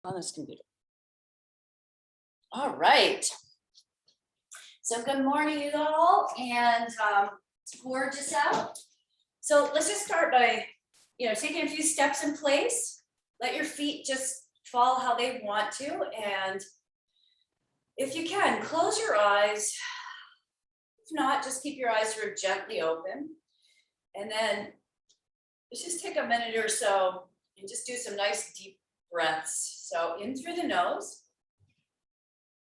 on this computer. All right. So good morning, you all, and it's gorgeous out. So let's just start by, taking a few steps in place. Let your feet just fall how they want to, and if you can, close your eyes. If not, just keep your eyes sort of gently open, and then let's just take a minute or so and just do some nice deep breaths. So in through the nose.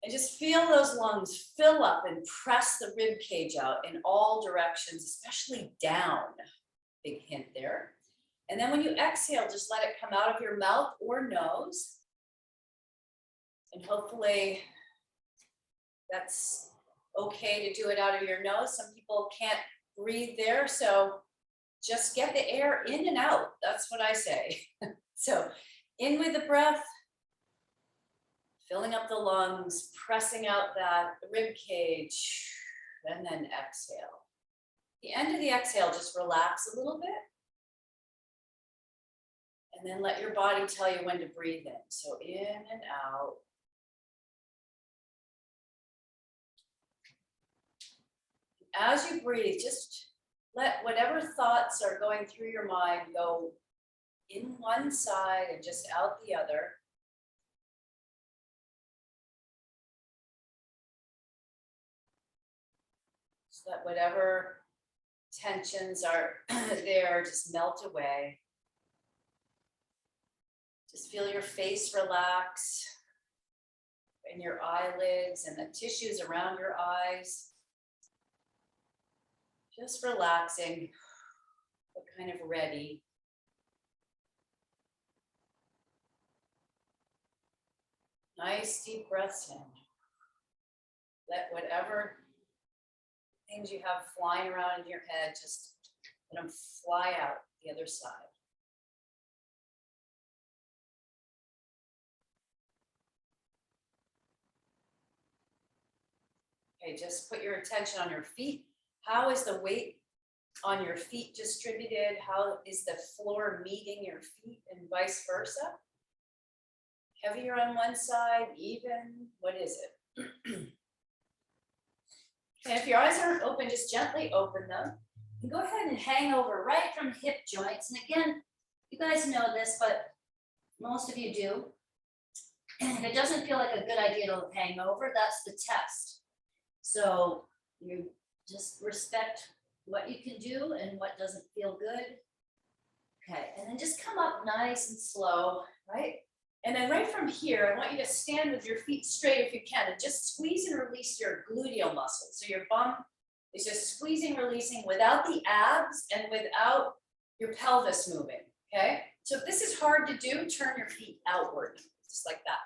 And just feel those lungs fill up and press the rib cage out in all directions, especially down. Big hint there. And then when you exhale, just let it come out of your mouth or nose. And hopefully that's okay to do it out of your nose. Some people can't breathe there, so just get the air in and out. That's what I say. So in with the breath. Filling up the lungs, pressing out that rib cage, and then exhale. The end of the exhale, just relax a little bit. And then let your body tell you when to breathe in. So in and out. As you breathe, just let whatever thoughts are going through your mind go in one side and just out the other. Let whatever tensions are there just melt away. Just feel your face relax and your eyelids and the tissues around your eyes. Just relaxing, but kind of ready. Nice deep breaths in. Let whatever things you have flying around in your head, just let them fly out the other side. Okay, just put your attention on your feet. How is the weight on your feet distributed? How is the floor meeting your feet and vice versa? Heavier on one side, even? What is it? And if your eyes aren't open, just gently open them. And go ahead and hang over right from hip joints. And again, you guys know this, but most of you do. And if it doesn't feel like a good idea to hang over, that's the test. So you just respect what you can do and what doesn't feel good. Okay, and then just come up nice and slow, right? And then right from here, I want you to stand with your feet straight if you can, and just squeeze and release your gluteal muscles. So your bum is just squeezing, releasing without the abs and without your pelvis moving, okay? So if this is hard to do, turn your feet outward, just like that.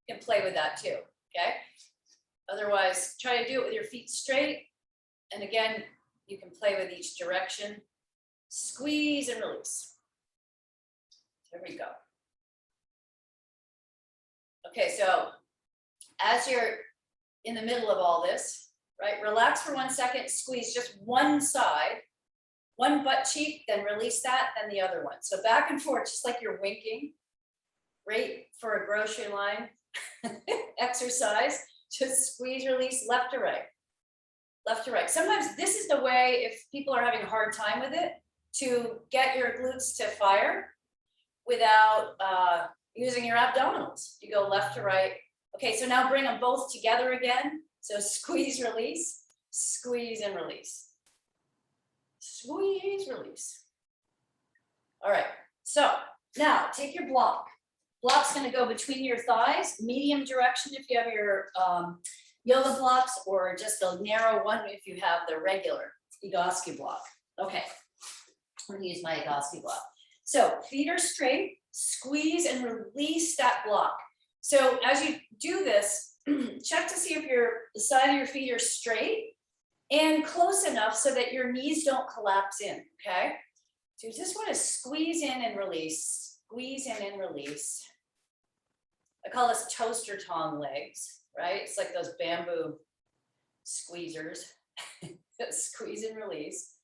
You can play with that too, okay? Otherwise, try to do it with your feet straight. And again, you can play with each direction. Squeeze and release. There we go. Okay, so as you're in the middle of all this, right, relax for 1 second, squeeze just one side, one butt cheek, then release that, then the other one. So back and forth, just like you're winking. Great for a grocery line exercise. Just squeeze, release, left to right, left to right. Sometimes this is the way, if people are having a hard time with it, to get your glutes to fire without using your abdominals. You go left to right. Okay, so now bring them both together again. So squeeze, release, squeeze and release. Squeeze, release. All right, so now take your block. Block's gonna go between your thighs, medium direction if you have your yoga blocks, or just a narrow one if you have the regular Egoscue block. Okay, I'm gonna use my Egoscue block. So feet are straight. Squeeze and release that block. So as you do this, check to see if the side of your feet are straight and close enough so that your knees don't collapse in, okay? So you just want to squeeze in and release, squeeze in and release. I call this toaster tong legs, right? It's like those bamboo squeezers. Squeeze and release.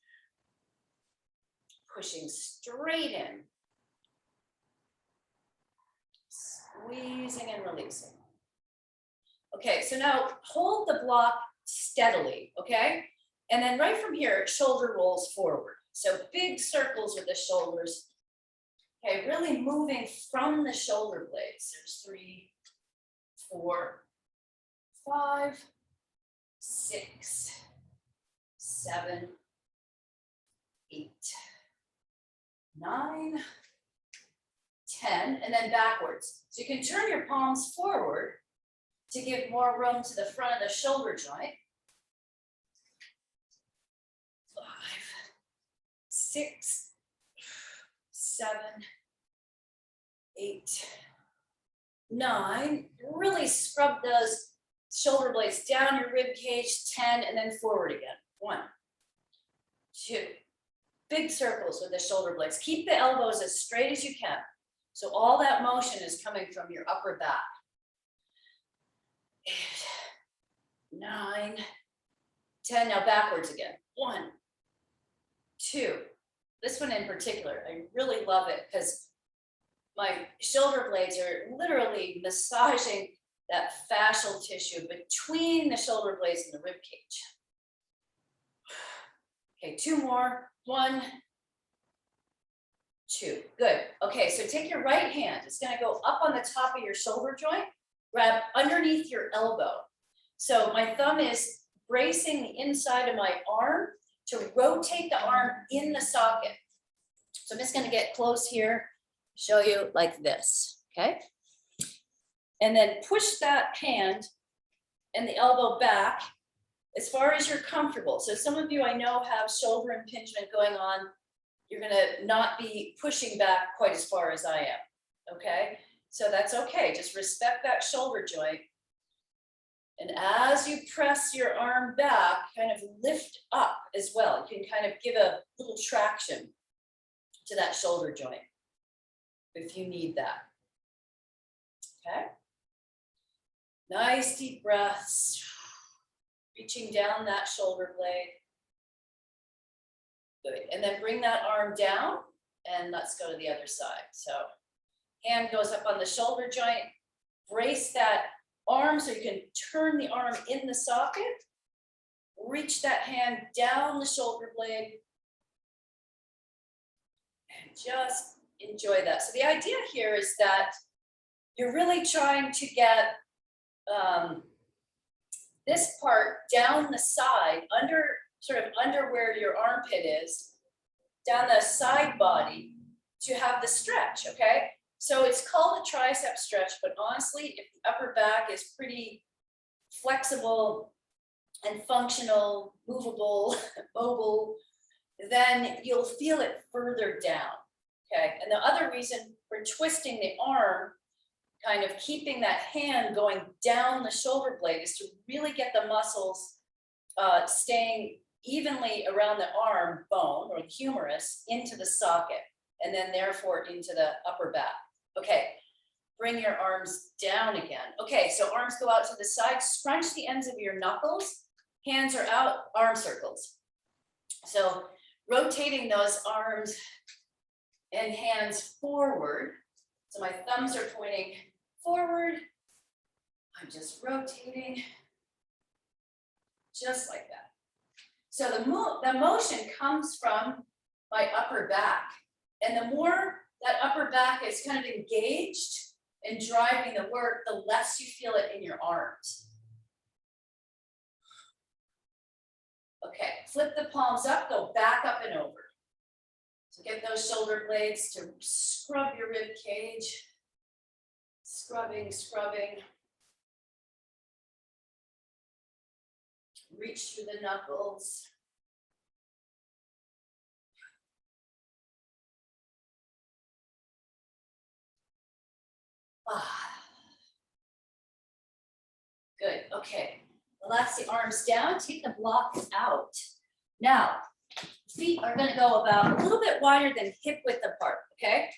Pushing straight in. Squeezing and releasing. Okay, so now hold the block steadily, okay? And then right from here, shoulder rolls forward. So big circles with the shoulders. Okay, really moving from the shoulder blades. There's 3, 4, 5, 6, 7, 8, 9, 10, and then backwards. So you can turn your palms forward to give more room to the front of the shoulder joint. 5, 6, 7, 8, 9. Really scrub those shoulder blades down your rib cage. 10, and then forward again. 1, 2. Big circles with the shoulder blades. Keep the elbows as straight as you can. So all that motion is coming from your upper back. 8, 9, 10. Now backwards again. 1, 2. This one in particular, I really love it because my shoulder blades are literally massaging that fascial tissue between the shoulder blades and the rib cage. Okay, 2 more. 1, 2. Good. Okay, so take your right hand. It's going to go up on the top of your shoulder joint. Grab underneath your elbow. So my thumb is bracing the inside of my arm to rotate the arm in the socket. So I'm just going to get close here, show you like this, okay? And then push that hand and the elbow back as far as you're comfortable. So some of you I know have shoulder impingement going on. You're going to not be pushing back quite as far as I am, okay? So that's okay. Just respect that shoulder joint. And as you press your arm back, kind of lift up as well. You can kind of give a little traction to that shoulder joint if you need that. Okay. Nice deep breaths. Reaching down that shoulder blade. Good. And then bring that arm down and let's go to the other side. So hand goes up on the shoulder joint. Brace that arm so you can turn the arm in the socket. Reach that hand down the shoulder blade. And just enjoy that. So the idea here is that you're really trying to get this part down the side, sort of under where your armpit is, down the side body to have the stretch, okay? So it's called a tricep stretch, but honestly, if the upper back is pretty flexible and functional, movable, mobile, then you'll feel it further down, okay? And the other reason for twisting the arm, kind of keeping that hand going down the shoulder blade, is to really get the muscles staying evenly around the arm bone or the humerus into the socket, and then therefore into the upper back. Okay, bring your arms down again. Okay, so arms go out to the side, scrunch the ends of your knuckles, hands are out, arm circles. So rotating those arms and hands forward. So my thumbs are pointing forward. I'm just rotating, just like that. So the motion comes from my upper back. And the more that upper back is kind of engaged and driving the work, the less you feel it in your arms. Okay, flip the palms up, go back up and over. So get those shoulder blades to scrub your rib cage. Scrubbing, scrubbing. Reach through the knuckles. Good, okay. Relax the arms down, take the blocks out. Now, feet are gonna go about a little bit wider than hip width apart, okay?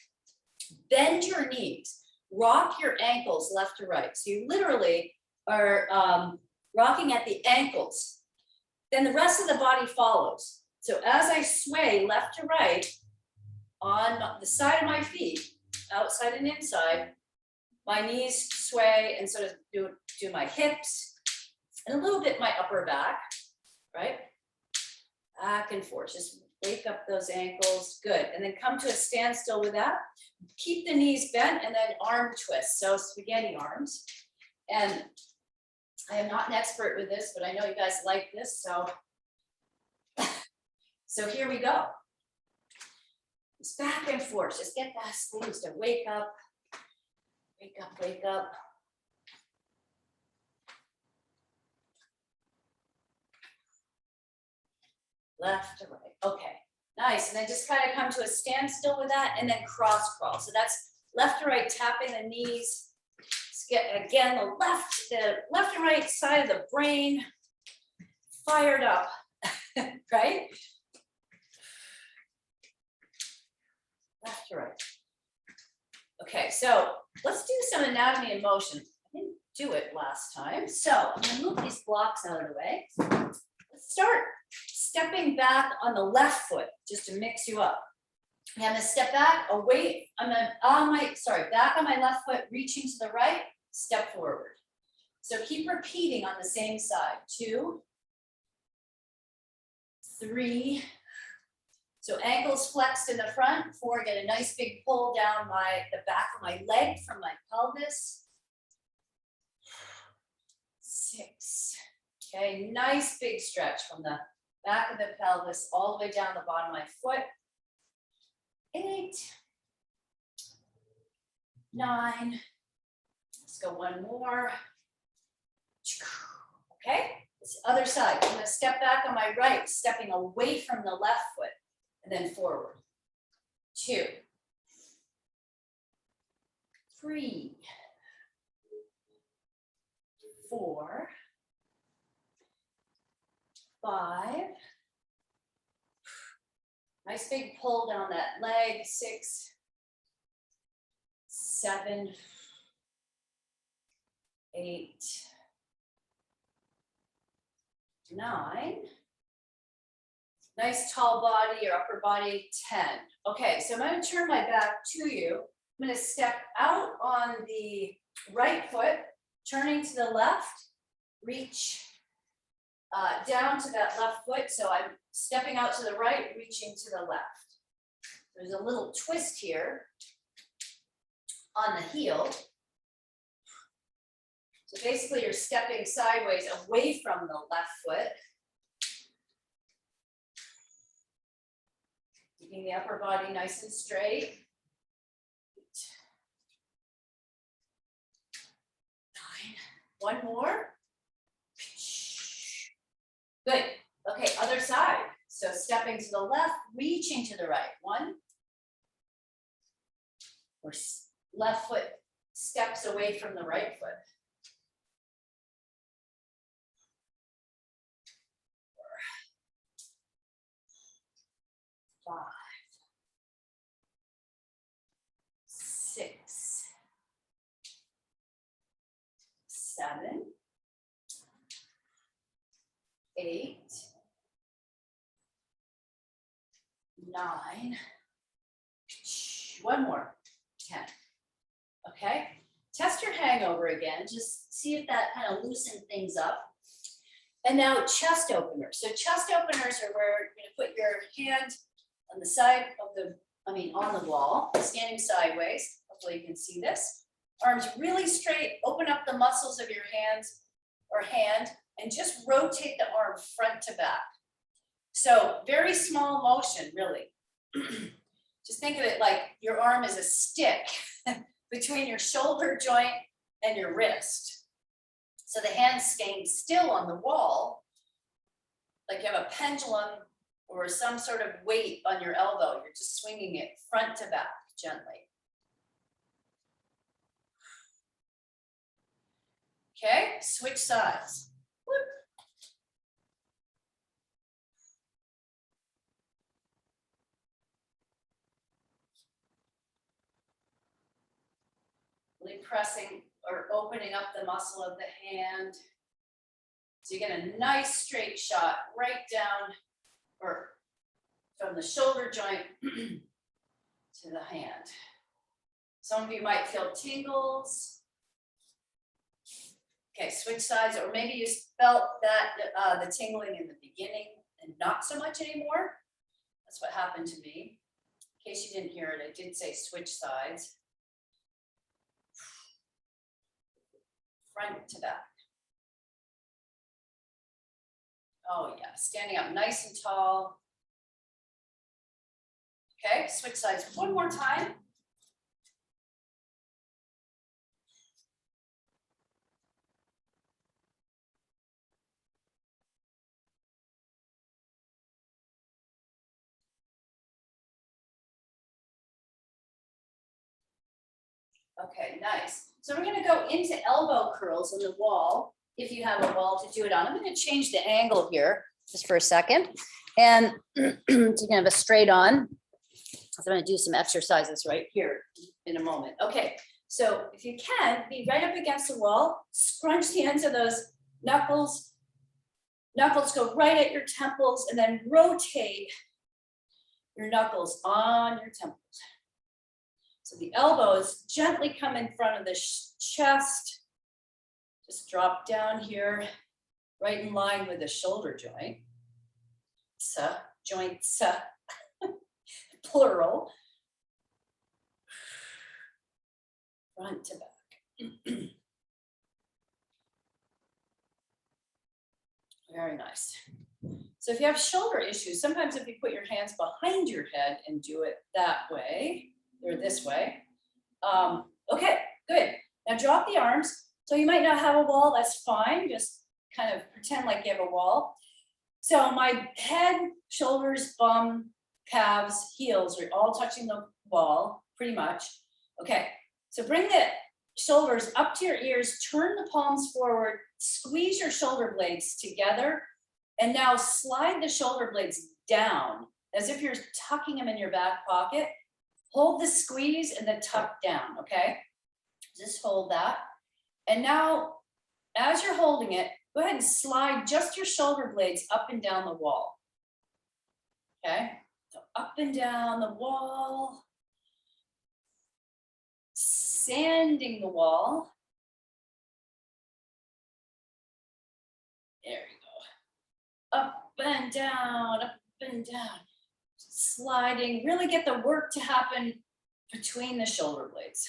Bend your knees, rock your ankles left to right. So you literally are rocking at the ankles. Then the rest of the body follows. So as I sway left to right on the side of my feet, outside and inside, my knees sway and sort of do my hips and a little bit my upper back, right? Back and forth, just wake up those ankles, good. And then come to a standstill with that. Keep the knees bent and then arm twist, so spaghetti arms. And I am not an expert with this, but I know you guys like this, so. So here we go. It's back and forth, just get those things to wake up, wake up, wake up. Left to right, okay, nice, and then just kind of come to a standstill with that and then cross crawl. So that's left to right, tapping the knees. Get again, the left and right side of the brain fired up, right? Left to right. Okay, so let's do some anatomy in motion. I didn't do it last time, so I'm gonna move these blocks out of the way. Let's start stepping back on the left foot, just to mix you up. I'm gonna step back away, back on my left foot, reaching to the right, step forward. So keep repeating on the same side. 2, 3. So ankles flexed in the front. 4, get a nice big pull down the back of my leg from my pelvis. 6. Okay, nice big stretch from the back of the pelvis all the way down the bottom of my foot. 8, 9. Let's go one more. Okay, this other side. I'm gonna step back on my right, stepping away from the left foot and then forward. 2, 3, 4, 5. Nice big pull down that leg. 6, 7, 8, 9. Nice tall body, your upper body. 10. Okay, so I'm going to turn my back to you. I'm going to step out on the right foot, turning to the left, reach down to that left foot. So I'm stepping out to the right, reaching to the left. There's a little twist here on the heel. So basically you're stepping sideways away from the left foot. Keeping the upper body nice and straight. 9. One more. Good. Okay, other side. So stepping to the left, reaching to the right. 1. Or left foot steps away from the right foot. 4, 5, 6, 7, 8, 9. One more. 10. Okay. Test your hangover again. Just see if that kind of loosened things up. And now chest openers. So chest openers are where you're going to put your hand on the side of on the wall, standing sideways. Hopefully you can see this. Arms really straight, open up the muscles of your hands or hand, and just rotate the arm front to back. So very small motion, really. Just think of it like your arm is a stick between your shoulder joint and your wrist. So the hand's staying still on the wall, like you have a pendulum or some sort of weight on your elbow. You're just swinging it front to back gently. Okay, switch sides. Whoop. Really pressing or opening up the muscle of the hand. So you get a nice straight shot right down or from the shoulder joint to the hand. Some of you might feel tingles. Okay, switch sides, or maybe you felt that the tingling in the beginning and not so much anymore. That's what happened to me. In case you didn't hear it, I did say switch sides. Front to back. Oh yeah, standing up nice and tall. Okay, switch sides one more time. Okay, nice. So we're gonna go into elbow curls on the wall, if you have a wall to do it on. I'm gonna change the angle here just for a second. And so you can have a straight on. So I'm gonna do some exercises right here in a moment. Okay, so if you can, be right up against the wall, scrunch the ends of those knuckles. Knuckles go right at your temples, and then rotate your knuckles on your temples. So the elbows gently come in front of the chest. Just drop down here, right in line with the shoulder joint. Joints, plural. Front to back. Very nice. So if you have shoulder issues, sometimes if you put your hands behind your head and do it that way, or this way. Okay, good. Now drop the arms. So you might not have a wall, that's fine. Just kind of pretend like you have a wall. So my head, shoulders, bum, calves, heels are all touching the wall, pretty much. Okay, so bring the shoulders up to your ears, turn the palms forward, squeeze your shoulder blades together, and now slide the shoulder blades down as if you're tucking them in your back pocket. Hold the squeeze and then tuck down, okay? Just hold that. And now, as you're holding it, go ahead and slide just your shoulder blades up and down the wall. Okay, so up and down the wall. Sanding the wall. There we go. Up and down, up and down. Sliding, really get the work to happen between the shoulder blades.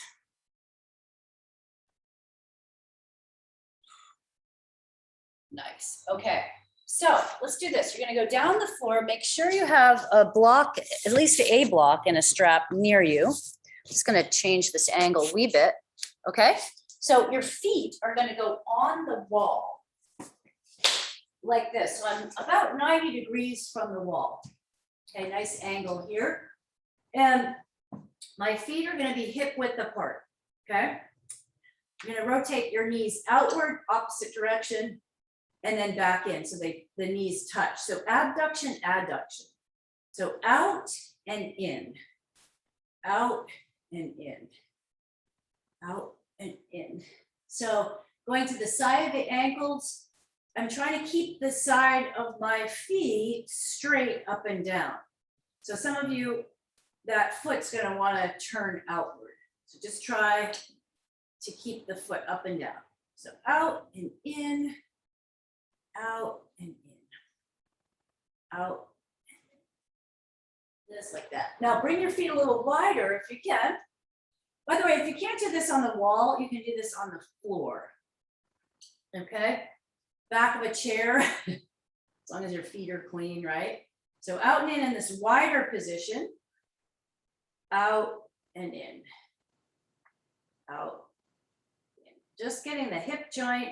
Nice, okay. So let's do this. You're gonna go down the floor, make sure you have a block, at least a block and a strap near you. I'm just gonna change this angle a wee bit, okay? So your feet are gonna go on the wall like this. So I'm about 90 degrees from the wall. Okay, nice angle here. And my feet are gonna be hip width apart, okay? You're gonna rotate your knees outward, opposite direction, and then back in, so the knees touch. So abduction, adduction. So out and in, out and in, out and in. So going to the side of the ankles, I'm trying to keep the side of my feet straight up and down. So some of you, that foot's gonna wanna turn outward. So just try to keep the foot up and down. So out and in, out and in, out, just like that. Now bring your feet a little wider if you can. By the way, if you can't do this on the wall, you can do this on the floor. Okay, back of a chair, as long as your feet are clean, right? So out and in this wider position, out and in, out, in. Just getting the hip joint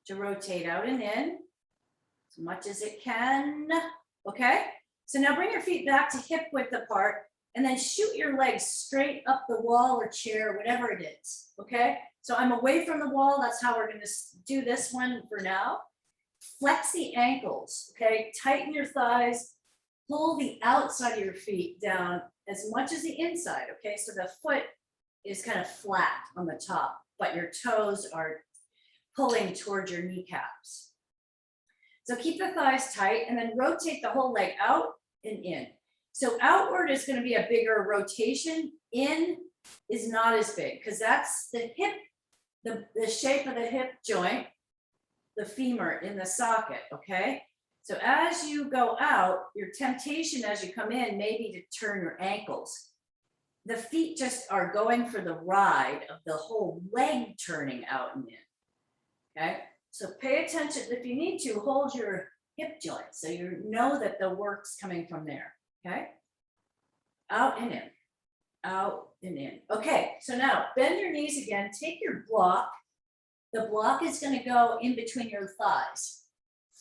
to rotate out and in as much as it can, okay? So now bring your feet back to hip width apart and then shoot your legs straight up the wall or chair, whatever it is, okay? So I'm away from the wall, that's how we're gonna do this one for now. Flex the ankles, okay? Tighten your thighs, pull the outside of your feet down as much as the inside, okay? So the foot is kind of flat on the top, but your toes are pulling towards your kneecaps. So keep the thighs tight and then rotate the whole leg out and in. So outward is going to be a bigger rotation. In is not as big because that's the hip, the shape of the hip joint. the femur in the socket, okay? So as you go out, your temptation as you come in may be to turn your ankles. The feet just are going for the ride of the whole leg turning out and in, okay? So pay attention. If you need to, hold your hip joint so you know that the work's coming from there, okay? Out and in, out and in. Okay, so now bend your knees again, take your block. The block is gonna go in between your thighs.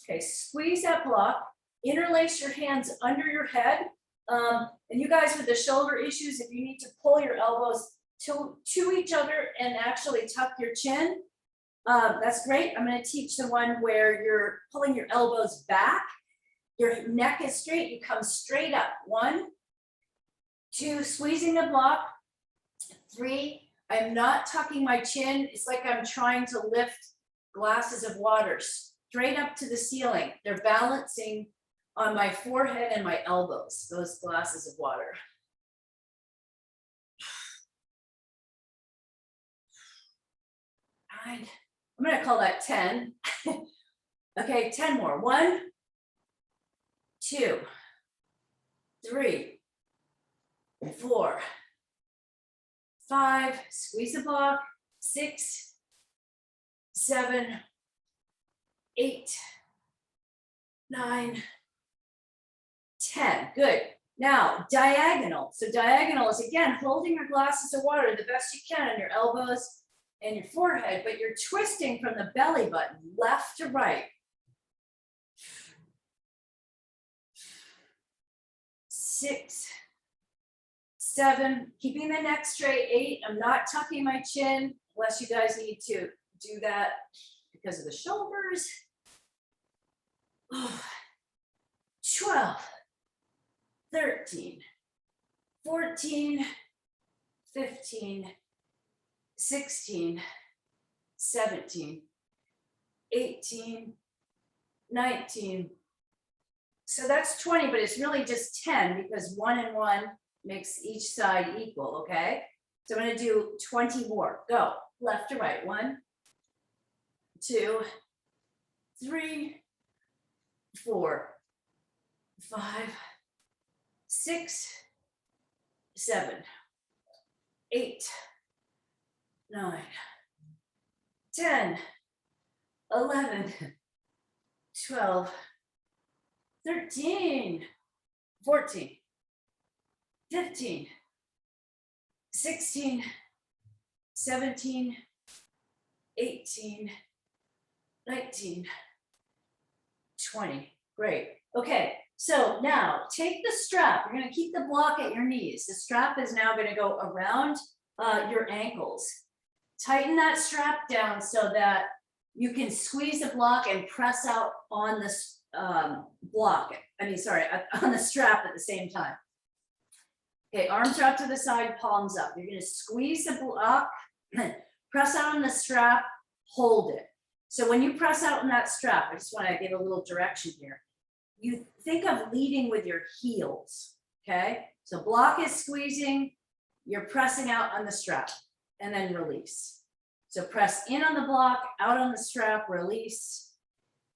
Okay, squeeze that block, interlace your hands under your head. And you guys with the shoulder issues, if you need to pull your elbows to each other and actually tuck your chin, that's great. I'm gonna teach the one where you're pulling your elbows back, your neck is straight, you come straight up. 1, 2, squeezing the block. 3, I'm not tucking my chin. It's like I'm trying to lift glasses of water straight up to the ceiling. They're balancing on my forehead and my elbows, those glasses of water. All right, I'm gonna call that 10. Okay, 10 more. 1, 2, 3, 4, 5, squeeze the block, 6, 7, 8, 9, 10. Good. Now diagonal. So diagonal is again holding your glasses of water the best you can on your elbows and your forehead, but you're twisting from the belly button left to right. 6, 7, keeping the neck straight. 8, I'm not tucking my chin unless you guys need to do that because of the shoulders. 12, 13, 14, 15, 16, 17, 18, 19. So that's 20, but it's really just 10 because 1 and 1 makes each side equal, okay? So I'm gonna do 20 more. Go, left to right. 1, 2, 3, 4, 5, 6, 7, 8, 9, 10, 11, 12, 13, 14, 15, 16, 17, 18, 19, 20. Great. Okay, so now take the strap. You're going to keep the block at your knees. The strap is now going to go around your ankles. Tighten that strap down so that you can squeeze the block and press out on this block. On the strap at the same time. Okay, arms out to the side, palms up. You're going to squeeze the block, press out on the strap, hold it. So when you press out on that strap, I just want to give a little direction here. You think of leading with your heels, okay? So block is squeezing, you're pressing out on the strap, and then release. So press in on the block, out on the strap, release,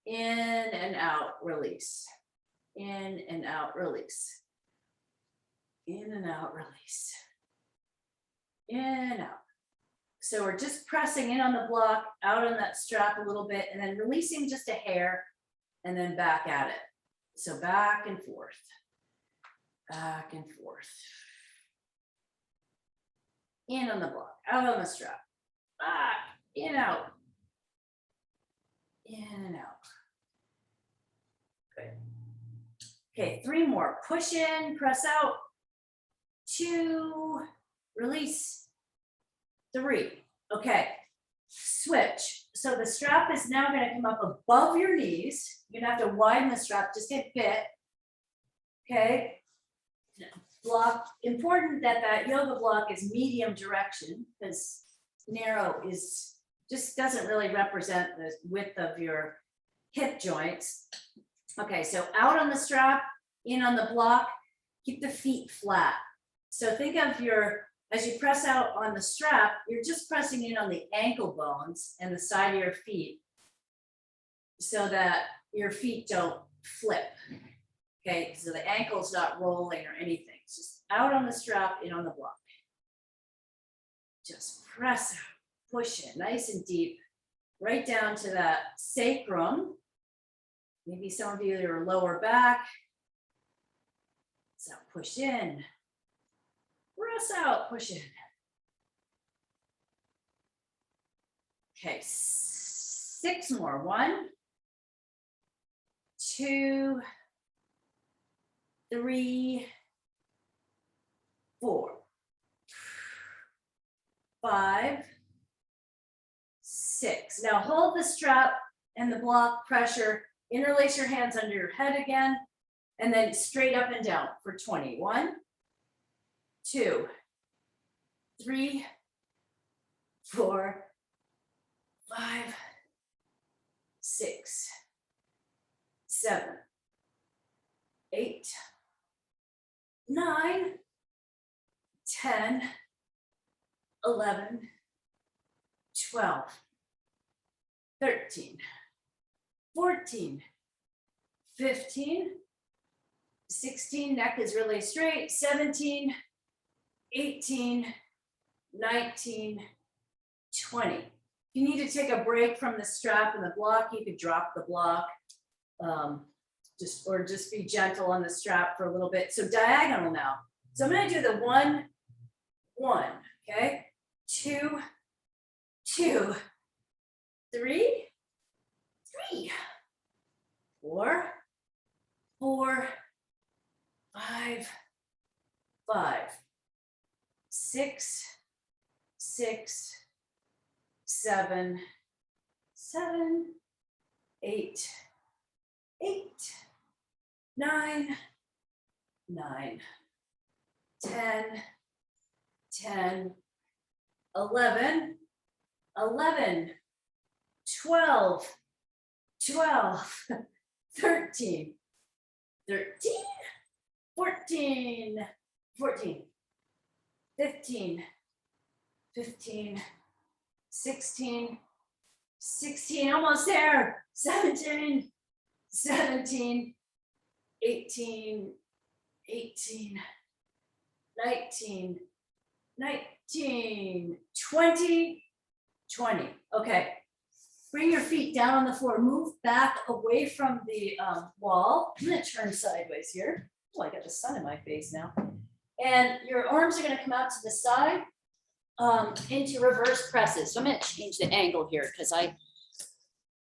in and out, release, in and out, release, in and out, release, in and out. So we're just pressing in on the block, out on that strap a little bit, and then releasing just a hair, and then back at it. So back and forth, back and forth. In on the block, out on the strap, back, in, out, in and out. Good. Okay, 3 more. Push in, press out. 2, release. 3. Okay, switch. So the strap is now going to come up above your knees. You're going to have to widen the strap just a bit. Okay. Block. Important that that yoga block is medium direction because narrow is just doesn't really represent the width of your hip joints. Okay, so out on the strap, in on the block, keep the feet flat. So think of as you press out on the strap, you're just pressing in on the ankle bones and the side of your feet. so that your feet don't flip. Okay, so the ankle's not rolling or anything. It's just out on the strap, in on the block. Just press out, push it nice and deep, right down to that sacrum. Maybe some of you your lower back. So push in, press out, push in. Okay, 6 more. 1, 2, 3, 4, 5, 6. Now hold the strap and the block pressure. Interlace your hands under your head again, and then straight up and down for 20. 1, 2, 3, 4, 5, 6, 7, 8, 9, 10, 11, 12, 13, 14, 15, 16, neck is really straight, 17, 18, 19, 20. If you need to take a break from the strap and the block, you could drop the block. Just be gentle on the strap for a little bit. So diagonal now. So I'm going to do the 1, 1, okay? 2, 2, 3, 3, 4, 4, 5, 5, 6, 6, 7, 7, 8, 8, 9, 9, 10, 10, 11, 11, 12, 12, 13, 13, 14, 14, 15, 15, 16, 16, almost there, 17, 17, 18, 18, 19, 19, 20, 20. Okay. Bring your feet down on the floor. Move back away from the wall. I'm going to turn sideways here. Oh, I got the sun in my face now. And your arms are going to come out to the side into reverse presses. So I'm going to change the angle here because I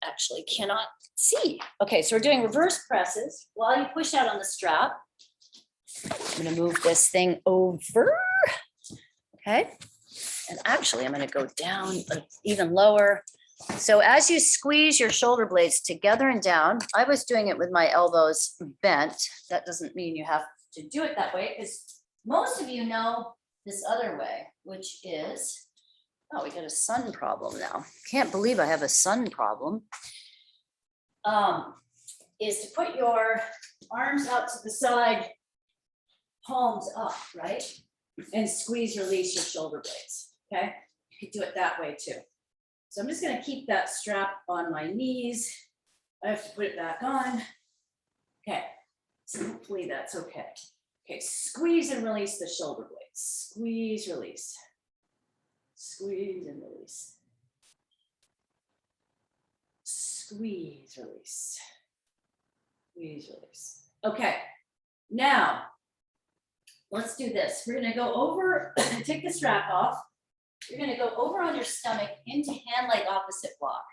actually cannot see. Okay, so we're doing reverse presses while you push out on the strap. I'm going to move this thing over. Okay. And actually, I'm going to go down even lower. So as you squeeze your shoulder blades together and down, I was doing it with my elbows bent. That doesn't mean you have to do it that way, because most of you know this other way, which is, oh, we got a sun problem now. Can't believe I have a sun problem. Is to put your arms out to the side, palms up, right? And squeeze, release your shoulder blades, okay? You could do it that way too. So I'm just gonna keep that strap on my knees. I have to put it back on. Okay, so hopefully that's okay. Okay, squeeze and release the shoulder blades. Squeeze, release. Squeeze and release. Squeeze, release. Squeeze, release. Okay, now let's do this. We're gonna go over and take the strap off. You're gonna go over on your stomach into hand leg opposite block.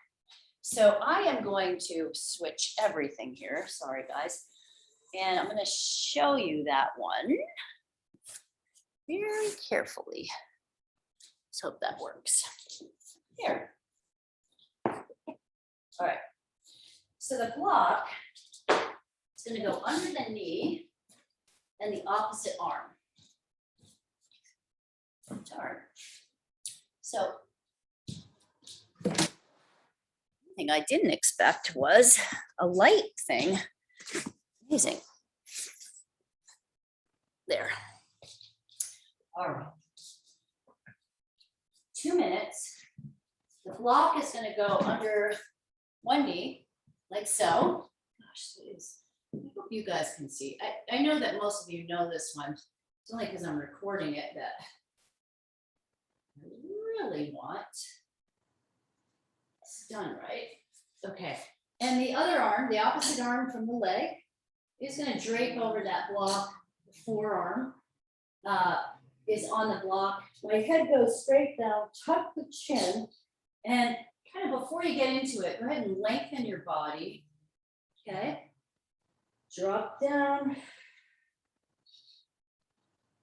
So I am going to switch everything here. Sorry, guys. And I'm gonna show you that one very carefully. Let's hope that works. Here. All right. So the block is gonna go under the knee and the opposite arm. Darn. So, the thing I didn't expect was a light thing. Amazing. There. All right. 2 minutes. The block is going to go under one knee, like so. Gosh, I hope you guys can see. I know that most of you know this one. It's only because I'm recording it that I really want. It's done, right? Okay, and the other arm, the opposite arm from the leg, is gonna drape over that block. The forearm is on the block. My head goes straight down, tuck the chin, and kind of before you get into it, go ahead and lengthen your body. Okay. Drop down.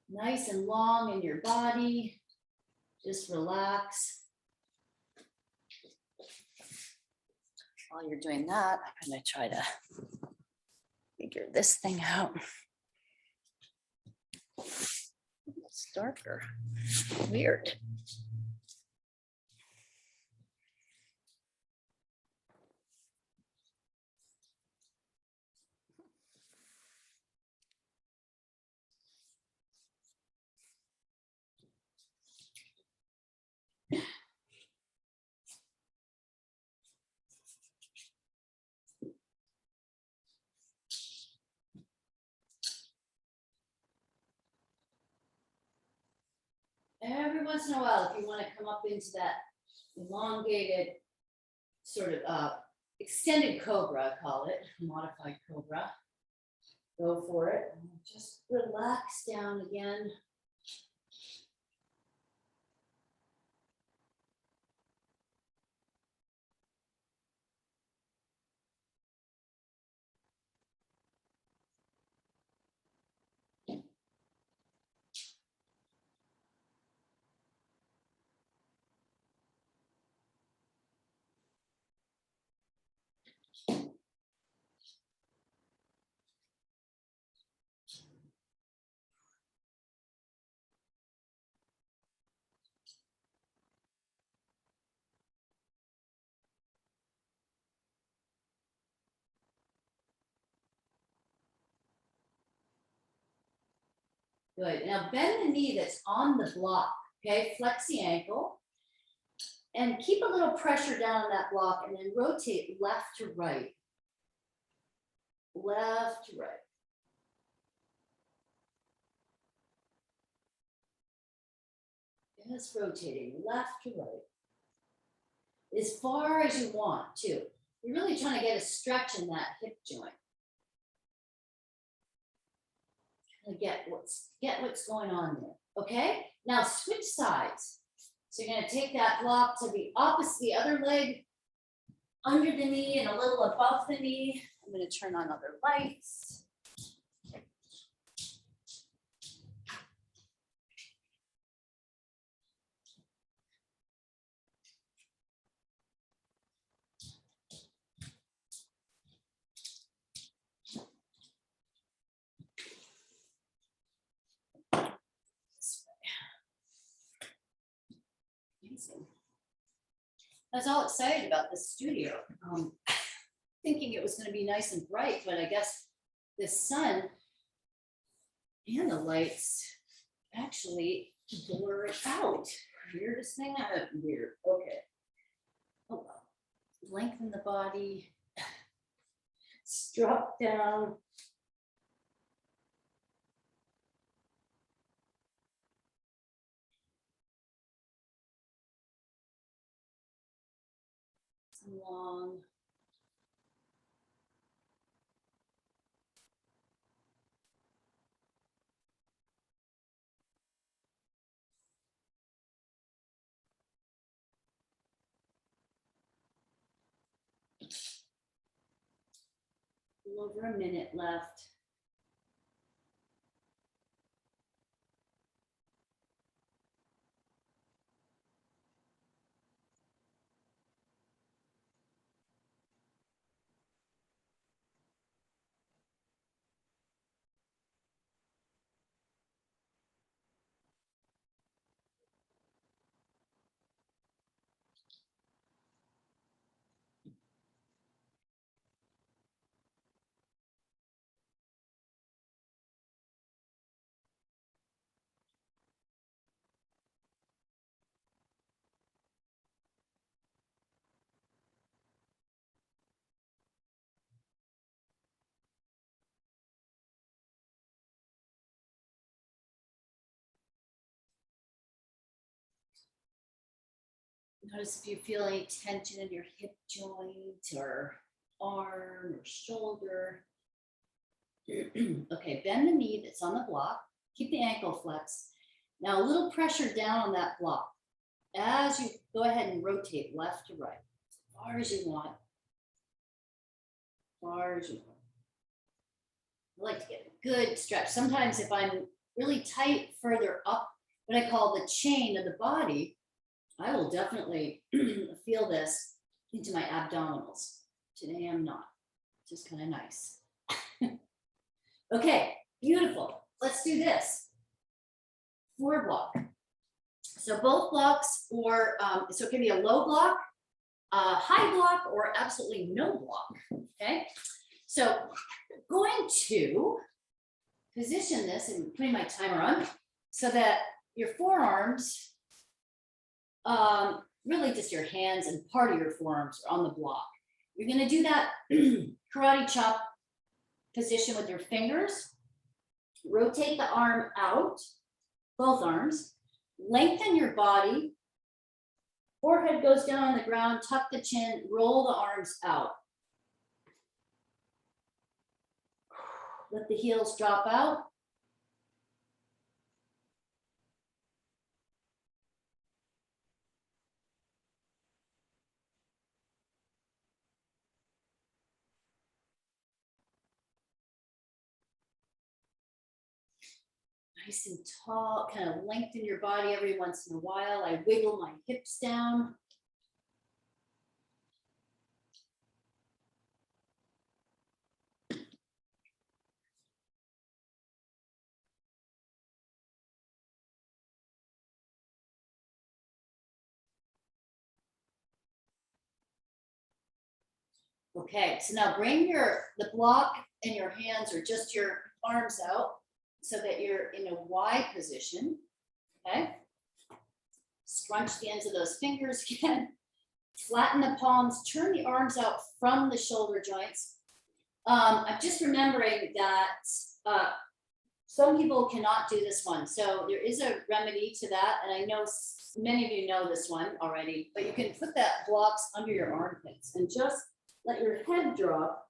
Nice and long in your body. Just relax. While you're doing that, I'm gonna try to figure this thing out. It's darker. Weird. Every once in a while, if you want to come up into that elongated sort of extended cobra, I call it, modified cobra, go for it. Just relax down again. Good. Now bend the knee that's on the block. Okay, flex the ankle. And keep a little pressure down on that block and then rotate left to right. Left to right. Just rotating left to right. As far as you want to. You're really trying to get a stretch in that hip joint. Get what's going on there. Okay, now switch sides. So you're going to take that block to the opposite, the other leg under the knee and a little above the knee. I'm going to turn on other lights. Amazing. I was all excited about this studio, thinking it was going to be nice and bright, but I guess the sun and the lights actually blur it out. Weirdest thing I have weird. Okay. Oh, well. Lengthen the body. Drop down. Long. A little over a minute left. Notice if you feel any tension in your hip joint or arm or shoulder. Okay, bend the knee that's on the block. Keep the ankle flexed. Now a little pressure down on that block. As you go ahead and rotate left to right, as far as you want. Far as you want. I like to get a good stretch. Sometimes if I'm really tight further up, what I call the chain of the body, I will definitely feel this into my abdominals. Today I'm not, just kind of nice. Okay, beautiful. Let's do this. Floor block. So both blocks, or so it can be a low block, a high block, or absolutely no block. Okay, so going to position this and putting my timer on so that your forearms, really just your hands and part of your forearms are on the block. You're going to do that karate chop position with your fingers. Rotate the arm out, both arms. Lengthen your body. Forehead goes down on the ground, tuck the chin, roll the arms out. Let the heels drop out. Nice and tall, kind of lengthen your body every once in a while. I wiggle my hips down. Okay, so now bring the block and your hands or just your arms out so that you're in a Y position, okay? Scrunch the ends of those fingers again. Flatten the palms, turn the arms out from the shoulder joints. I'm just remembering that some people cannot do this one. So there is a remedy to that. And I know many of you know this one already, but you can put that blocks under your armpits and just let your head drop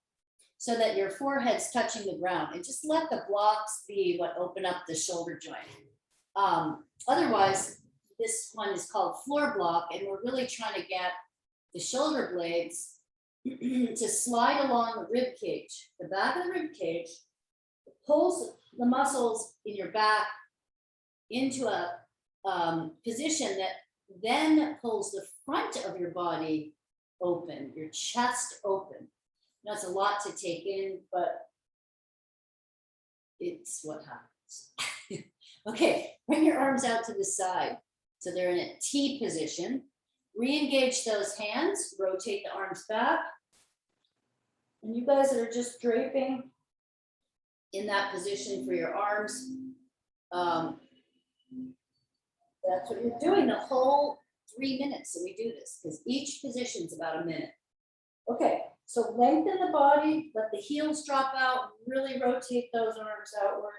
so that your forehead's touching the ground, and just let the blocks be what open up the shoulder joint. Otherwise, this one is called floor block, and we're really trying to get the shoulder blades to slide along the rib cage, the back of the rib cage, pulls the muscles in your back into a position that then pulls the front of your body open, your chest open. Now it's a lot to take in, but it's what happens. Okay, bring your arms out to the side. So they're in a T position. Re-engage those hands, rotate the arms back. And you guys that are just draping in that position for your arms, that's what you're doing the whole 3 minutes that we do this, because each position is about a minute. Okay, so lengthen the body, let the heels drop out, really rotate those arms outward.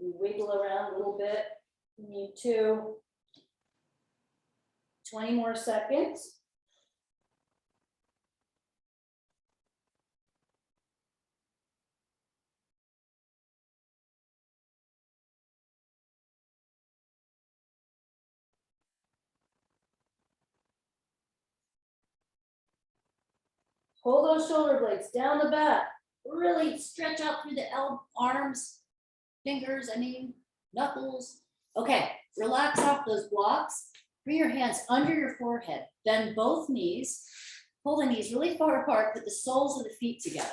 We wiggle around a little bit. You need to. 20 more seconds. Pull those shoulder blades down the back. Really stretch out through the arms, fingers, knuckles. Okay, relax off those blocks. Bring your hands under your forehead. Bend both knees. Pull the knees really far apart. Put the soles of the feet together.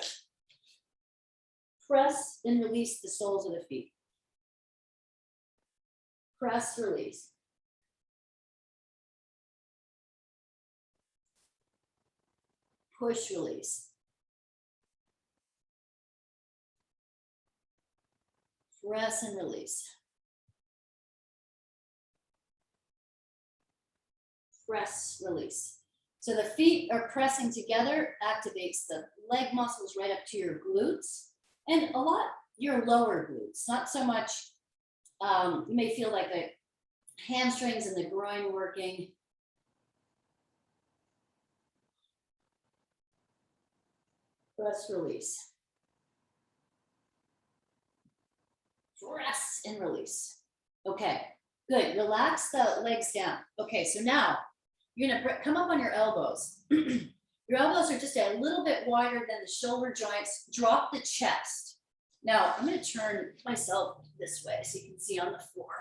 Press and release the soles of the feet. Press, release. Push, release. Press and release. Press, release. So the feet are pressing together, activates the leg muscles right up to your glutes and a lot your lower glutes, not so much, you may feel like the hamstrings and the groin working. Press, release. Press and release. Okay, good. Relax the legs down. Okay, so now you're gonna come up on your elbows. Your elbows are just a little bit wider than the shoulder joints. Drop the chest. Now I'm gonna turn myself this way so you can see on the floor.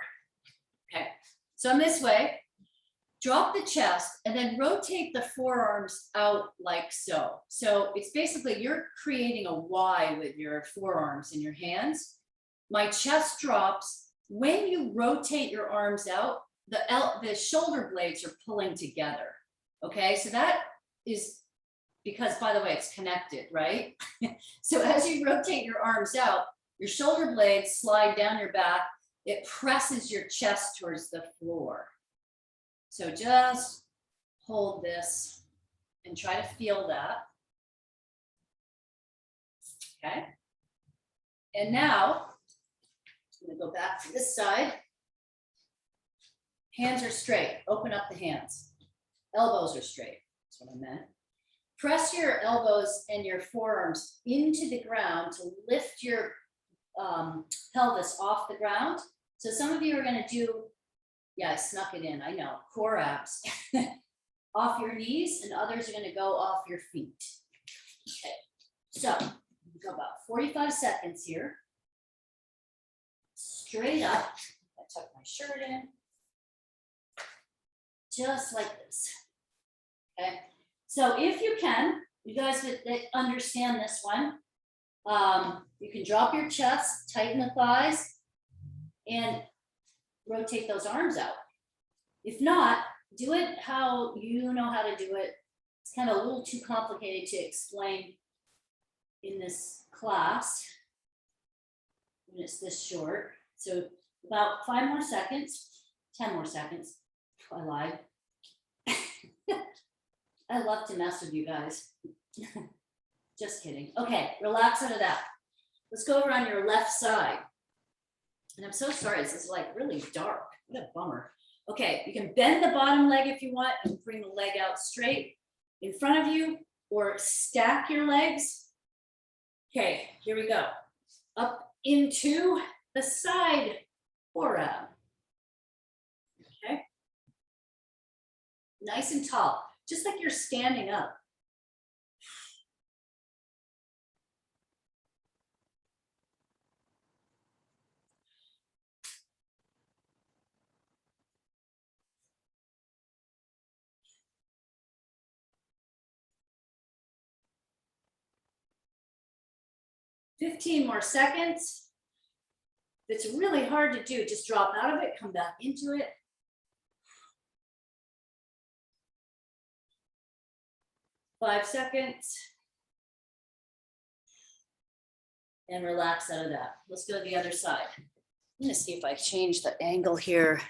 Okay, so I'm this way. Drop the chest and then rotate the forearms out like so. So it's basically you're creating a Y with your forearms and your hands. My chest drops. When you rotate your arms out, the shoulder blades are pulling together. Okay, so that is because, by the way, it's connected, right? So as you rotate your arms out, your shoulder blades slide down your back. It presses your chest towards the floor. So just hold this and try to feel that. Okay. And now I'm gonna go back to this side. Hands are straight. Open up the hands. Elbows are straight. That's what I meant. Press your elbows and your forearms into the ground to lift your pelvis off the ground. So some of you are gonna do, yeah, I snuck it in, I know, core abs. Off your knees, and others are gonna go off your feet. Okay, so go about 45 seconds here. Straight up, I tuck my shirt in. Just like this, okay? So if you can, you guys that understand this one, you can drop your chest, tighten the thighs, and rotate those arms out. If not, do it how you know how to do it. It's kind of a little too complicated to explain in this class when it's this short. So about 5 more seconds, 10 more seconds. I lied. I love to mess with you guys. Just kidding. Okay, relax out of that. Let's go over on your left side. And I'm so sorry, this is like really dark. What a bummer. Okay, you can bend the bottom leg if you want and bring the leg out straight in front of you, or stack your legs. Okay, here we go. Up into the side forearm. Okay. Nice and tall, just like you're standing up. "15 more seconds. If it's really hard to do, just drop out of it, come back into it. "5 seconds. And relax out of that. Let's go to the other side. I'm gonna see if I change the angle here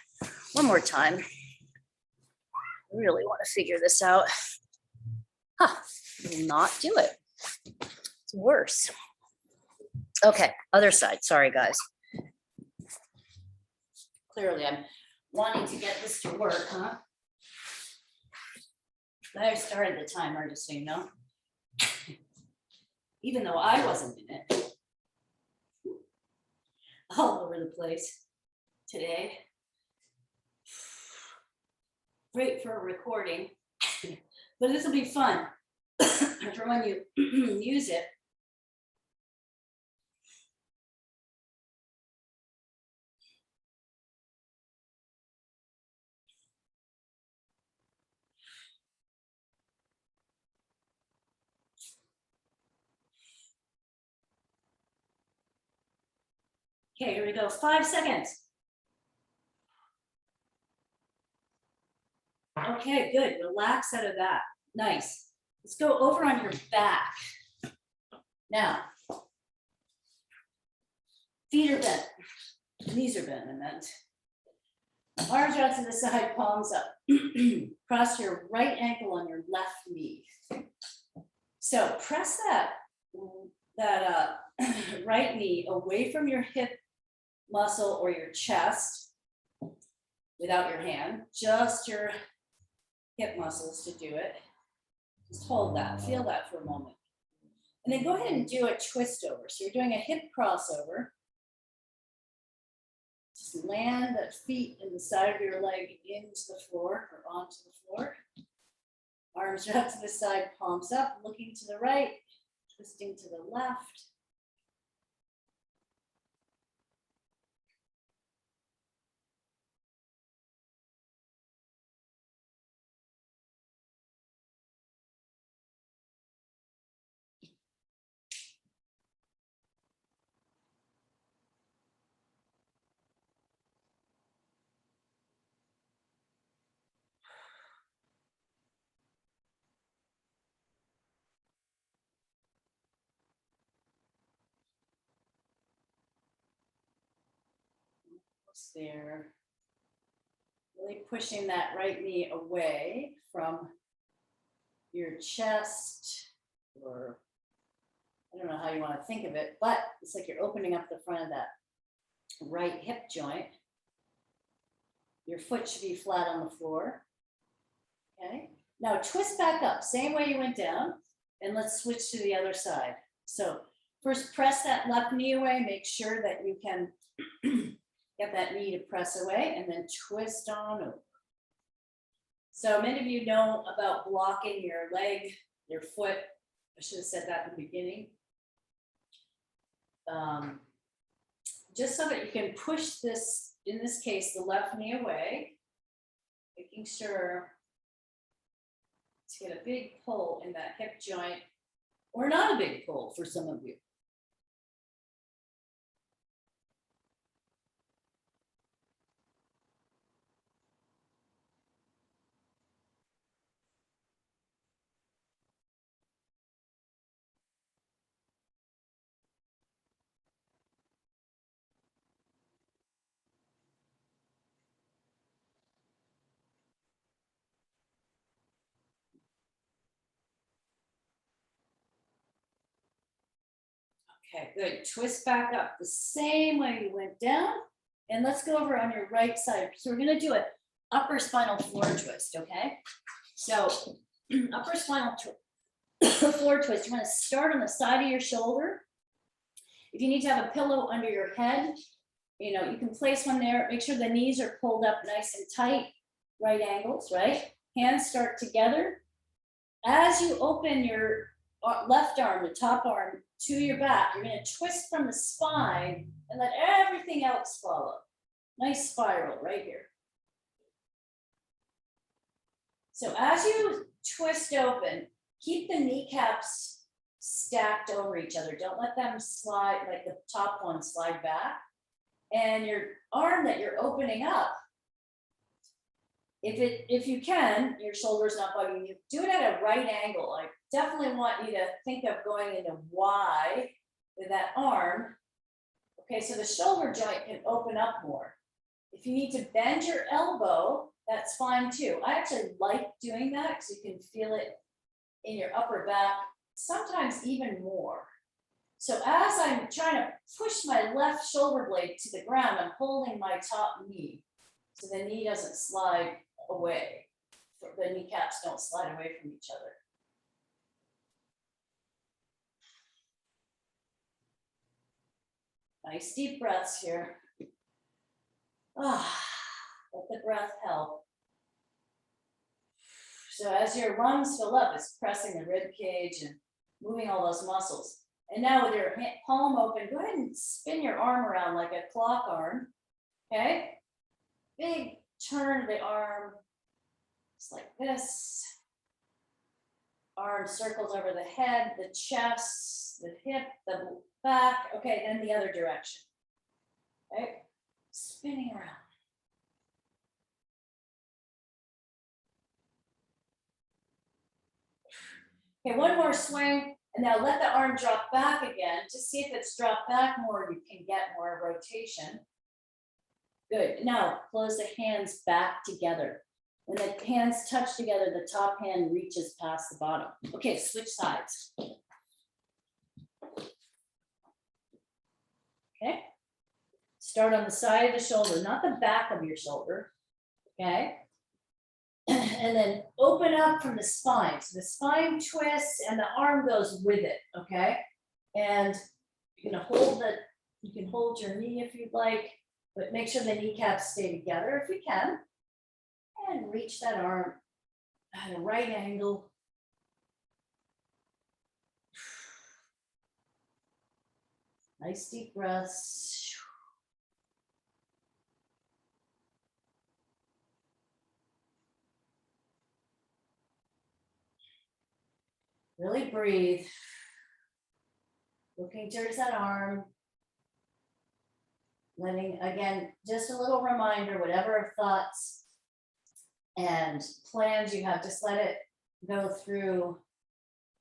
one more time. I really want to figure this out. Huh, will not do it. It's worse. Okay, other side. Sorry, guys. Clearly, I'm wanting to get this to work, huh? I started the timer, just so you know. Even though I wasn't in it. All over the place today. Great for a recording, but this will be fun for when you use it. Okay, here we go. 5 seconds. Okay, good. Relax out of that. Nice. Let's go over on your back. Now, feet are bent. Knees are bent, I meant. Arms out to the side, palms up. Cross your right ankle on your left knee. So press that right knee away from your hip muscle or your chest without your hand, just your hip muscles to do it. Just hold that, feel that for a moment. And then go ahead and do a twist over. So you're doing a hip crossover. Just land the feet in the side of your leg into the floor or onto the floor. Arms out to the side, palms up, looking to the right, twisting to the left. There. Really pushing that right knee away from your chest, or I don't know how you want to think of it, but it's like you're opening up the front of that right hip joint. Your foot should be flat on the floor. Okay. Now twist back up, same way you went down, and let's switch to the other side. So first press that left knee away, make sure that you can get that knee to press away, and then twist on over. So many of you know about blocking your leg, your foot. I should have said that in the beginning. Just so that you can push this, in this case, the left knee away, making sure to get a big pull in that hip joint, or not a big pull for some of you. Okay, good. Twist back up the same way you went down. And let's go over on your right side. So we're gonna do an upper spinal floor twist, okay? So upper spinal floor twist, you wanna start on the side of your shoulder. If you need to have a pillow under your head, you know, you can place one there. Make sure the knees are pulled up nice and tight, right angles, right? Hands start together. As you open your left arm, the top arm, to your back, you're going to twist from the spine and let everything else follow. Nice spiral right here. So as you twist open, keep the kneecaps stacked over each other. Don't let them slide, like the top one slide back. And your arm that you're opening up, if you can, your shoulder's not bugging you, do it at a right angle. I definitely want you to think of going into Y with that arm. Okay, so the shoulder joint can open up more. If you need to bend your elbow, that's fine too. I actually like doing that because you can feel it in your upper back, sometimes even more. So as I'm trying to push my left shoulder blade to the ground, I'm holding my top knee so the knee doesn't slide away. The kneecaps don't slide away from each other. Nice deep breaths here. Ah, let the breath help. So as your lungs fill up, it's pressing the rib cage and moving all those muscles. And now with your palm open, go ahead and spin your arm around like a clock arm. Okay? Big turn of the arm, just like this. Arm circles over the head, the chest, the hip, the back. Okay, then the other direction. Okay? Spinning around. Okay, one more swing, and now let the arm drop back again. Just see if it's dropped back more, you can get more rotation. Good. Now close the hands back together. When the hands touch together, the top hand reaches past the bottom. Okay, switch sides. Okay. Start on the side of the shoulder, not the back of your shoulder. Okay. And then open up from the spine. So the spine twists and the arm goes with it. Okay. And you're gonna hold the, you can hold your knee if you'd like, but make sure the kneecaps stay together if you can. And reach that arm at a right angle. Nice deep breaths. Really breathe. Looking towards that arm. Letting, again, just a little reminder, whatever thoughts and plans you have, just let it go through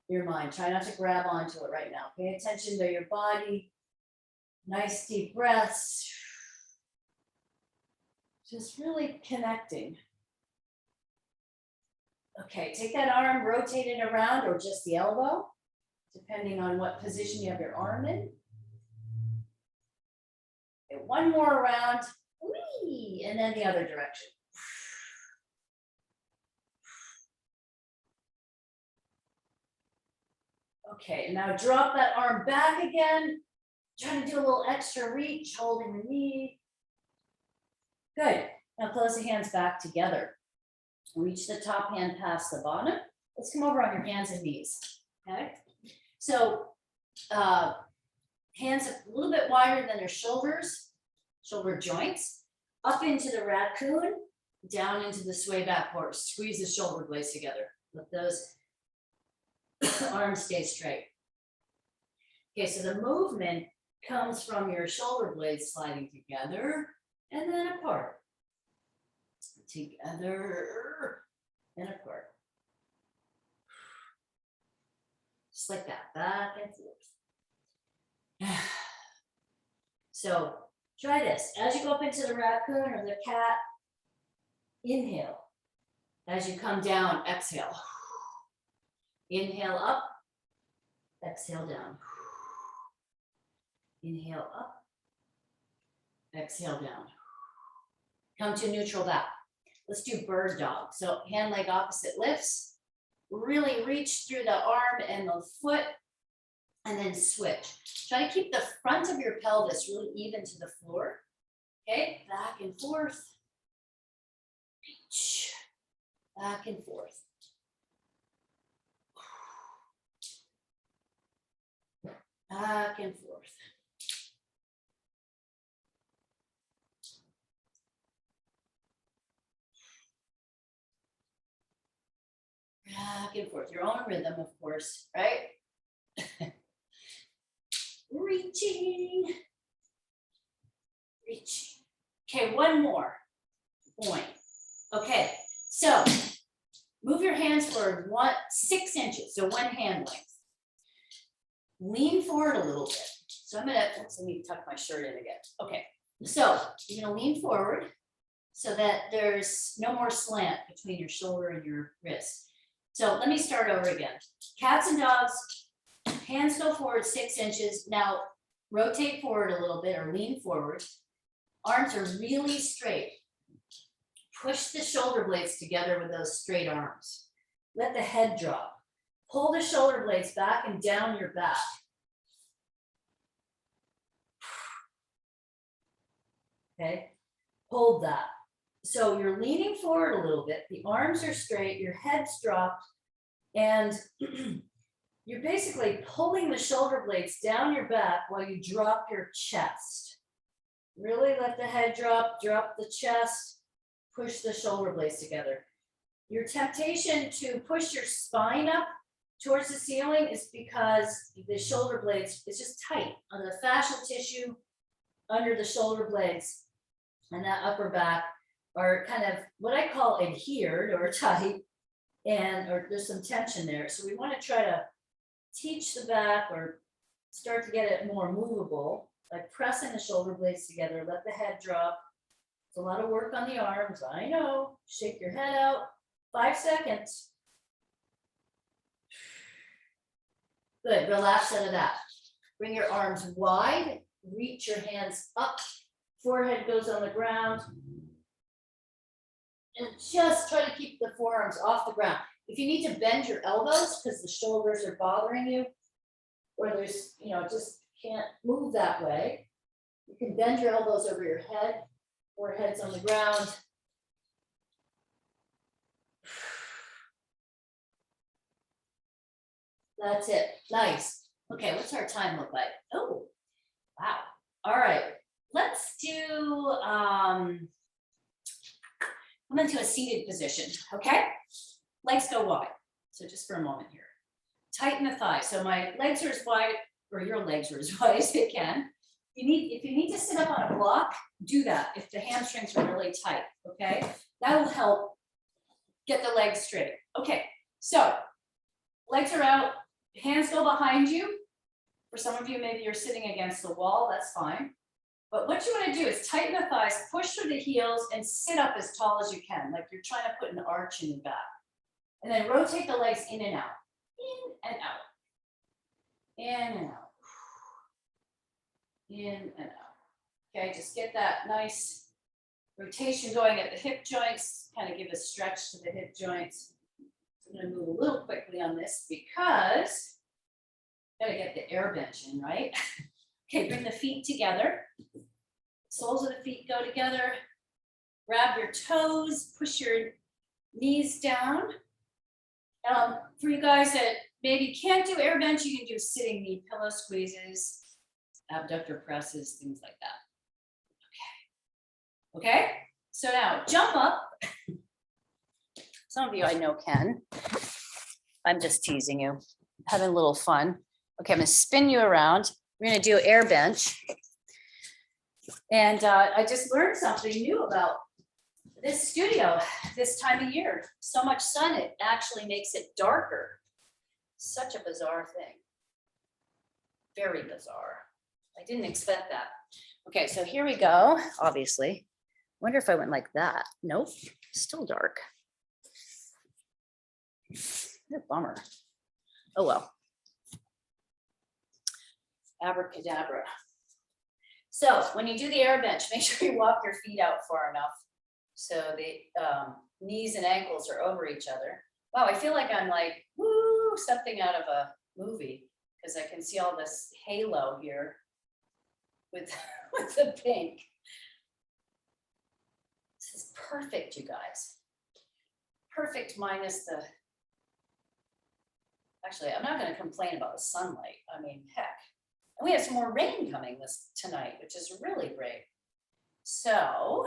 your mind. Try not to grab onto it right now. Pay attention to your body. Nice deep breaths. Just really connecting. Okay, take that arm, rotate it around, or just the elbow, depending on what position you have your arm in. Okay, one more around, whee, and then the other direction. Okay, and now drop that arm back again. Try to do a little extra reach, holding the knee. Good. Now close the hands back together. Reach the top hand past the bottom. Let's come over on your hands and knees. Okay. So hands a little bit wider than your shoulders, shoulder joints, up into the raccoon, down into the sway back horse. Squeeze the shoulder blades together. Let those arms stay straight. Okay, so the movement comes from your shoulder blades sliding together and then apart. Together and apart. Just like that, back and forth. So try this. As you go up into the raccoon or the cat, inhale. As you come down, exhale. Inhale up, exhale down. Inhale up, exhale down. Come to neutral back. Let's do bird dog. So hand leg opposite lifts. Really reach through the arm and the foot and then switch. Try to keep the front of your pelvis really even to the floor. Okay, back and forth. Reach. Back and forth. Back and forth. Back and forth, your own rhythm, of course, right? Reaching. Reaching. Okay, one more point. Okay, so move your hands forward 6 inches, so one hand length. Lean forward a little bit. So I'm gonna, let me tuck my shirt in again. Okay, so you're gonna lean forward so that there's no more slant between your shoulder and your wrist. So let me start over again. Cats and dogs, hands go forward 6 inches. Now rotate forward a little bit or lean forward. Arms are really straight. Push the shoulder blades together with those straight arms. Let the head drop. Pull the shoulder blades back and down your back. Okay, hold that. So you're leaning forward a little bit, the arms are straight, your head's dropped, and you're basically pulling the shoulder blades down your back while you drop your chest. Really let the head drop the chest, push the shoulder blades together. Your temptation to push your spine up towards the ceiling is because the shoulder blades, it's just tight on the fascial tissue under the shoulder blades and that upper back are kind of what I call adhered or tight, or there's some tension there. So we want to try to teach the back or start to get it more movable by pressing the shoulder blades together, let the head drop, It's a lot of work on the arms, I know. Shake your head out, 5 seconds. Good, relax out of that. Bring your arms wide, reach your hands up, forehead goes on the ground. And just try to keep the forearms off the ground. If you need to bend your elbows because the shoulders are bothering you, or there's, just can't move that way, you can bend your elbows over your head, forehead's on the ground. That's it, nice. Okay, what's our time look like? Oh, wow. All right, let's do, come into a seated position, okay? Legs go wide. So just for a moment here. Tighten the thighs. So my legs are as wide, or your legs are as wide as they can. If you need to sit up on a block, do that if the hamstrings are really tight, okay? That'll help get the legs straight. Okay, so legs are out, hands go behind you. For some of you, maybe you're sitting against the wall, that's fine. But what you want to do is tighten the thighs, push through the heels, and sit up as tall as you can, like you're trying to put an arch in your back. And then rotate the legs in and out, in and out, in and out, in and out. Okay, just get that nice rotation going at the hip joints, kind of give a stretch to the hip joints. I'm going to move a little quickly on this because gotta get the air bench in, right? Okay, bring the feet together. Soles of the feet go together. Grab your toes, push your knees down. For you guys that maybe can't do air bench, you can do sitting knee pillow squeezes, abductor presses, things like that. Okay. Okay, so now jump up. Some of you I know can. I'm just teasing you, having a little fun. Okay, I'm gonna spin you around. We're gonna do air bench. And I just learned something new about this studio this time of year. So much sun, it actually makes it darker. Such a bizarre thing. Very bizarre. I didn't expect that. Okay, so here we go, obviously. Wonder if I went like that. Nope, still dark. What a bummer. Oh well. Abracadabra. So when you do the air bench, make sure you walk your feet out far enough so the knees and ankles are over each other. Wow, I feel like I'm like, woo, something out of a movie because I can see all this halo here with, with the pink. This is perfect, you guys. Perfect minus the, actually, I'm not going to complain about the sunlight. I mean, heck. And we have some more rain coming tonight, which is really great. So,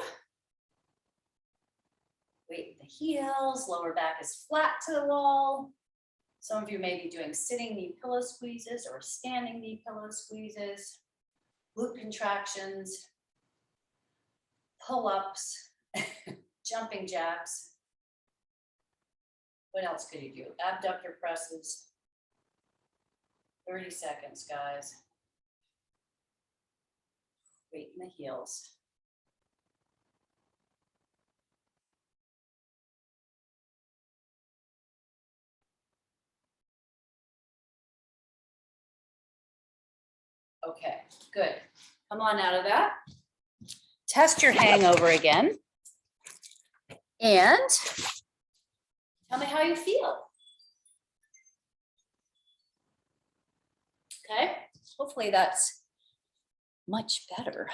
weight the heels, lower back is flat to the wall. Some of you may be doing sitting knee pillow squeezes or standing knee pillow squeezes, glute contractions, pull-ups, jumping jacks. What else could you do? Abductor presses. 30 seconds, guys. Weight in the heels. Okay, good. Come on out of that. Test your hangover again. And tell me how you feel. Okay, hopefully that's much better.